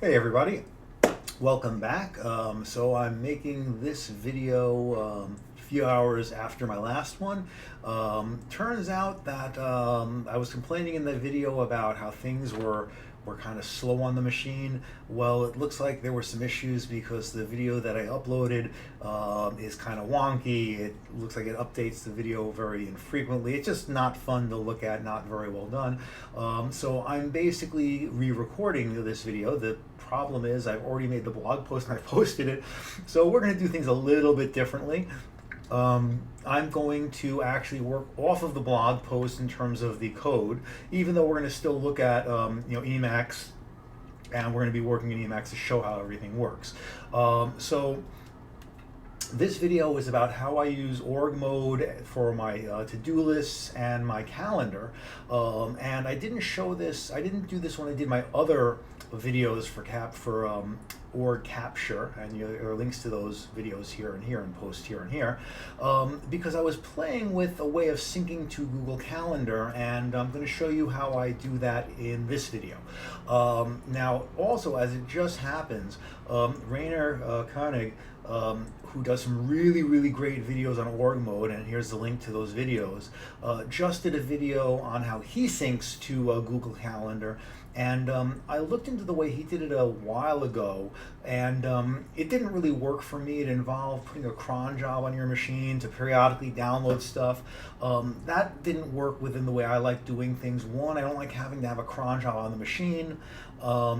Hey everybody, welcome back. So I'm making this video a few hours after my last one. Turns out that I was complaining in the video about how things were kind of slow on the machine. Well, it looks like there were some issues because the video that I uploaded is kind of wonky. It looks like it updates the video very infrequently. It's just not fun to look at, not very well done. So I'm basically re-recording this video. The problem is I've already made the blog post and I posted it. So we're going to do things a little bit differently. I'm going to actually work off of the blog post in terms of the code, even though we're going to still look at emacs, and we're going to be working in emacs to show how everything works. So this video is about how I use org mode for my to-do lists and my calendar. And I didn't do this when I did my other videos for org capture, and there are links to those videos here and post here and here, because I was playing with a way of syncing to Google Calendar, and I'm going to show you how I do that in this video. Now, also, as it just happens, Rainer Koenig, who does some really great videos on org mode, and here's the link to those videos, just did a video on how he syncs to Google Calendar. And I looked into the way he did it a while ago, and it didn't really work for me. It involved putting a cron job on your machine to periodically download stuff. That didn't work within the way I like doing things. One, I don't like having to have a cron job on the machine.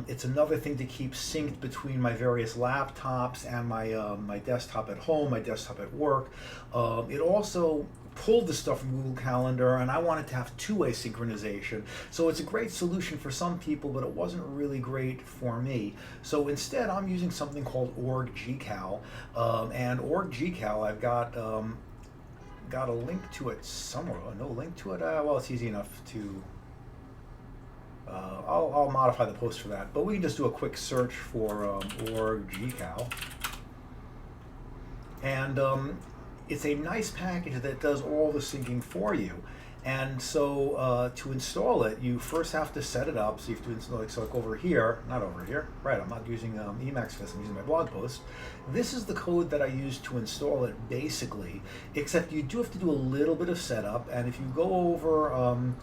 It's another thing to keep synced between my various laptops and my desktop at home, my desktop at work. It also pulled the stuff from Google Calendar, and I wanted to have two-way synchronization. So it's a great solution for some people, but it wasn't really great for me. So instead, I'm using something called org gcal, and org gcal, I've got a link to it somewhere. No link to it? Well, it's easy enough to. I'll modify the post for that, but we can just do a quick search for org gcal, and it's a nice package that does all the syncing for you. And so to install it, you first have to set it up. So you have to install it. So like over here, not over here, right? I'm not using emacs for this. I'm using my blog post. This is the code that I use to install it, basically. Except you do have to do a little bit of setup. And if you go over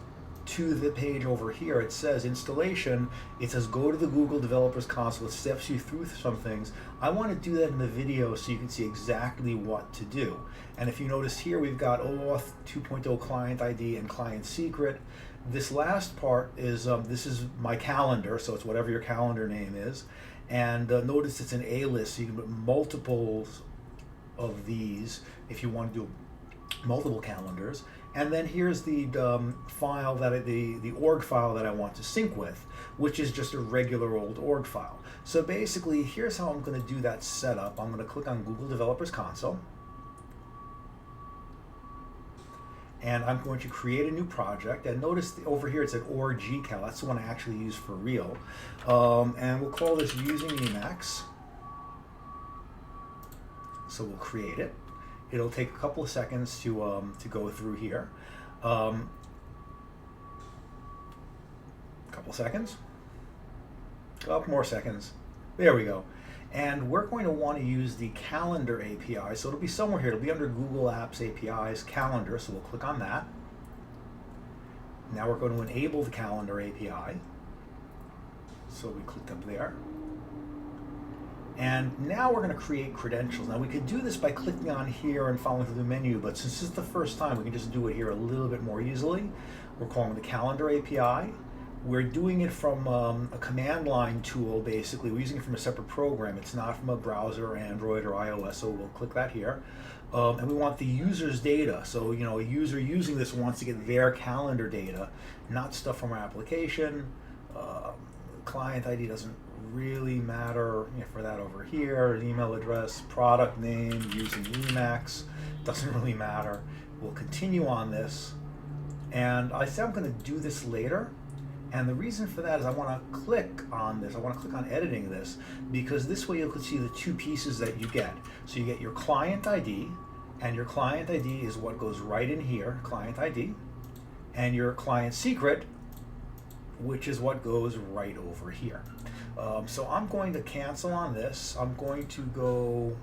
to the page over here, it says installation. It says go to the Google Developers Console. It steps you through some things. I want to do that in the video so you can see exactly what to do. And if you notice here, we've got OAuth 2.0 client ID and client secret. This last part is this is my calendar, so it's whatever your calendar name is. And notice it's an A list, so you can put multiples of these if you want to do multiple calendars. And then here's the file that the org file that I want to sync with, which is just a regular old org file. So basically, here's how I'm going to do that setup. I'm going to click on Google Developers Console, and I'm going to create a new project. And notice over here it said org gcal. That's the one I actually use for real. And we'll call this using emacs. So we'll create it. It'll take a couple of seconds to go through here. Couple seconds. Couple more seconds. There we go. And we're going to want to use the Calendar API. So it'll be somewhere here. It'll be under Google Apps APIs, Calendar. So we'll click on that. Now we're going to enable the Calendar API. So we clicked up there. And now we're going to create credentials. Now we could do this by clicking on here and following through the menu, but since this is the first time, we can just do it here a little bit more easily. We're calling the Calendar API. We're doing it from a command line tool, basically. We're using it from a separate program. It's not from a browser, Android, or iOS, so we'll click that here. And we want the user's data. So, a user using this wants to get their calendar data, not stuff from our application. Client ID doesn't really matter for that over here. Email address, product name, using emacs, doesn't really matter. We'll continue on this, and I said I'm going to do this later, and the reason for that is I want to click on this. I want to click on editing this, because this way you can see the two pieces that you get. So you get your client ID, and your client ID is what goes right in here, client ID, and your client secret which is what goes right over here. So I'm going to cancel on this. I'm going to go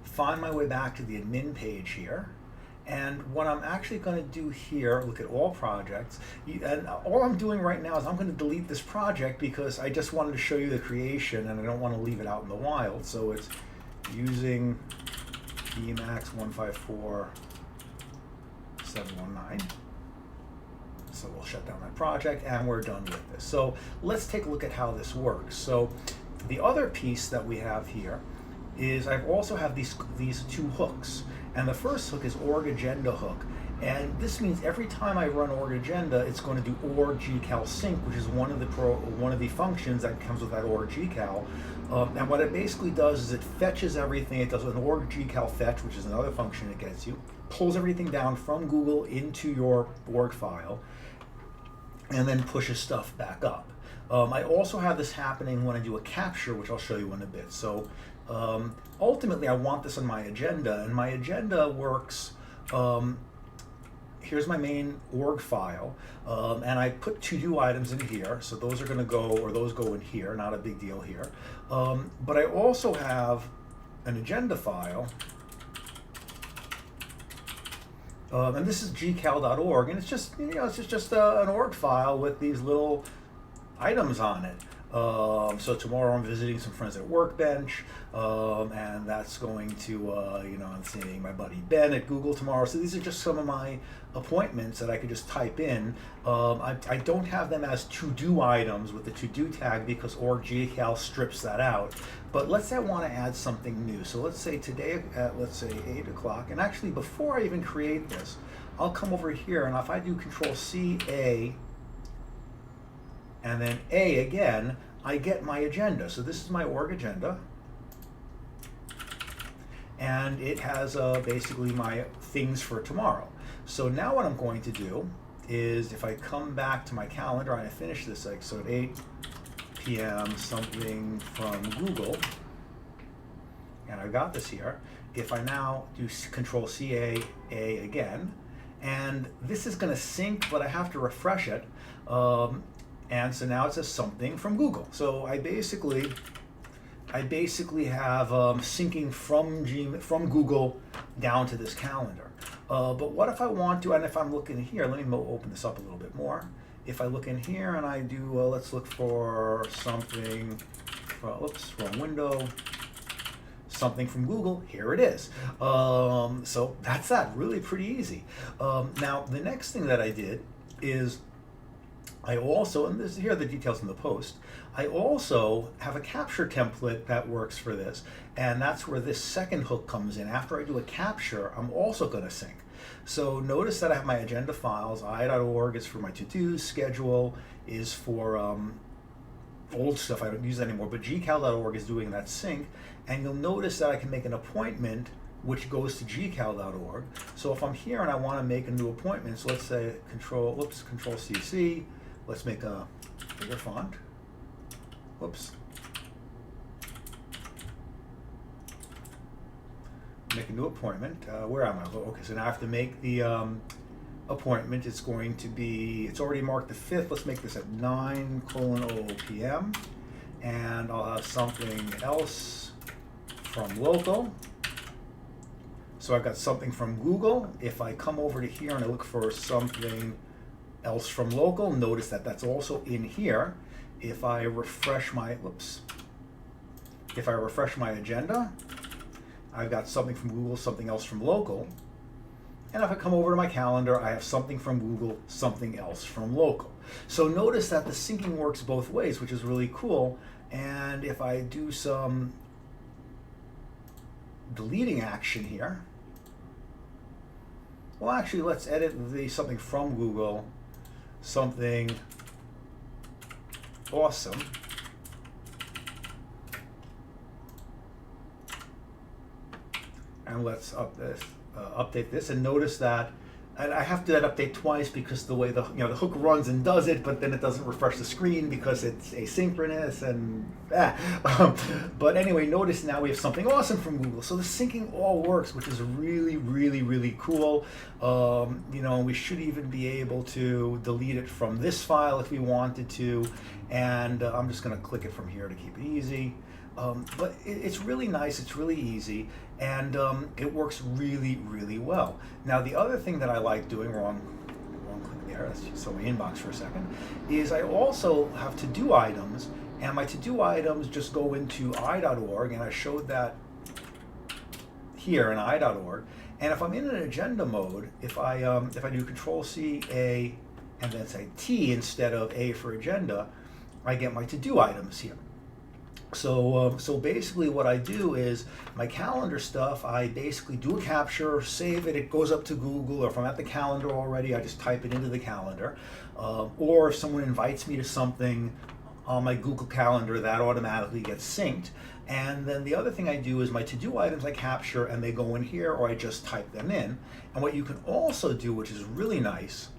find my way back to the admin page here. And what I'm actually going to do here, look at all projects, and all I'm doing right now is I'm going to delete this project because I just wanted to show you the creation and I don't want to leave it out in the wild. So it's using emacs 154719. So we'll shut down that project and we're done with this. So let's take a look at how this works. So the other piece that we have here is I also have these two hooks. And the first hook is org agenda hook. And this means every time I run org agenda, it's going to do org gcal sync, which is one of the functions that comes with that org gcal. And what it basically does is it fetches everything. It does an org gcal fetch, which is another function it gets you, pulls everything down from Google into your org file, and then pushes stuff back up. I also have this happening when I do a capture, which I'll show you in a bit. So ultimately, I want this on my agenda, and my agenda works. Here's my main org file, and I put to-do items in here, so those are going to go, or those go in here, not a big deal here. But I also have an agenda file, and this is gcal.org, and it's just, it's just an org file with these little items on it. So tomorrow I'm visiting some friends at Workbench, and that's going to, I'm seeing my buddy Ben at Google tomorrow. So these are just some of my appointments that I could just type in. I don't have them as to-do items with the to-do tag because org gcal strips that out. But let's say I want to add something new. So let's say today at, let's say 8 o'clock, and actually before I even create this, I'll come over here, and if I do Control-C-A, and then A again, I get my agenda. So this is my org agenda. And it has basically my things for tomorrow. So now what I'm going to do is if I come back to my calendar and I finish this, like, so at 8 p.m. something from Google, and I've got this here. If I now do Control-C-A again, and this is going to sync, but I have to refresh it. And so now it says something from Google. So I basically have syncing from Google down to this calendar. But what if I want to, and if I'm looking here, let me open this up a little bit more. If I look in here and I do, let's look for something, oops, wrong window, something from Google, here it is. So that's that, really pretty easy. Now, the next thing that I did is I also, and here are the details in the post, I also have a capture template that works for this, and that's where this second hook comes in. After I do a capture, I'm also going to sync. So notice that I have my agenda files. I.org is for my to-dos, schedule is for old stuff, I don't use that anymore, but gcal.org is doing that sync, and you'll notice that I can make an appointment which goes to gcal.org. So if I'm here and I want to make a new appointment, so let's say Control-CC, let's make a bigger font. Whoops. Make a new appointment. Where am I? Okay, so now I have to make the appointment. It's going to be, it's already marked the 5th. Let's make this at 9:00 p.m. And I'll have something else from local. So I've got something from Google. If I come over to here and I look for something else from local, notice that that's also in here. If I refresh my, if I refresh my agenda, I've got something from Google, something else from local. And if I come over to my calendar, I have something from Google, something else from local. So notice that the syncing works both ways, which is really cool. And if I do some deleting action here, well, actually, let's edit the something from Google, something awesome. And let's update this, and notice that and I have to do that update twice because the way the hook runs and does it, but then it doesn't refresh the screen because it's asynchronous and but anyway, notice now we have something awesome from Google. So the syncing all works, which is really, really, really cool. We should even be able to delete it from this file if we wanted to, and I'm just going to click it from here to keep it easy. But it's really nice, it's really easy, and it works really, really well. Now the other thing that I like doing, wrong click there, let's just show my inbox for a second, is I also have to-do items, and my to-do items just go into i.org, and I showed that here in i.org, and if I'm in an agenda mode, if I do Control-C, A, and then say T instead of A for agenda, I get my to-do items here. So basically what I do is my calendar stuff, I basically do a capture, save it, it goes up to Google, or if I'm at the calendar already, I just type it into the calendar. Or if someone invites me to something on my Google Calendar, that automatically gets synced. And then the other thing I do is my to-do items I capture and they go in here, or I just type them in. And what you can also do, which is really nice,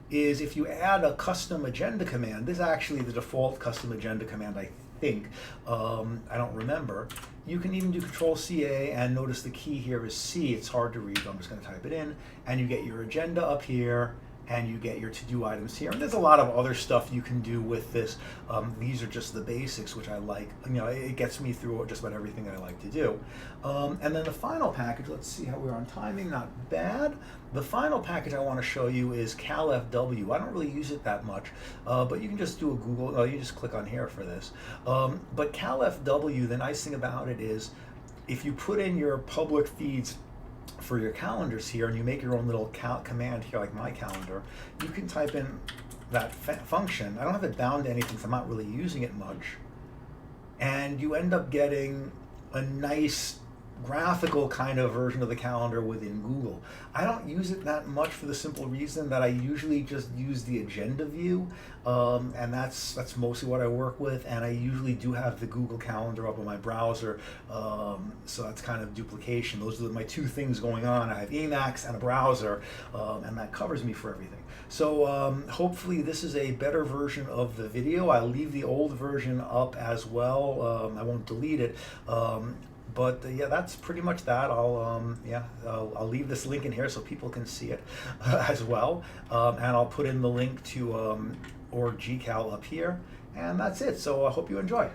is if you add a custom agenda command, this is actually the default custom agenda command, I think, I don't remember. You can even do Control-C-A, and notice the key here is C. It's hard to read, but I'm just going to type it in, and you get your agenda up here, and you get your to-do items here. And there's a lot of other stuff you can do with this. These are just the basics, which I like. It gets me through just about everything that I like to do. And then the final package, let's see how we're on timing, not bad. The final package I want to show you is calfw. I don't really use it that much, but you can just do a Google, you just click on here for this. But calfw, the nice thing about it is, if you put in your public feeds for your calendars here, and you make your own little command here, like my calendar, you can type in that function. I don't have it bound to anything, so I'm not really using it much. And you end up getting a nice graphical kind of version of the calendar within Google. I don't use it that much for the simple reason that I usually just use the agenda view, and that's mostly what I work with, and I usually do have the Google Calendar up on my browser, so that's kind of duplication. Those are my two things going on. I have Emacs and a browser, and that covers me for everything. So hopefully this is a better version of the video. I'll leave the old version up as well. I won't delete it. But yeah, that's pretty much that. I'll leave this link in here so people can see it as well, and I'll put in the link to org gcal up here, and that's it. So I hope you enjoy.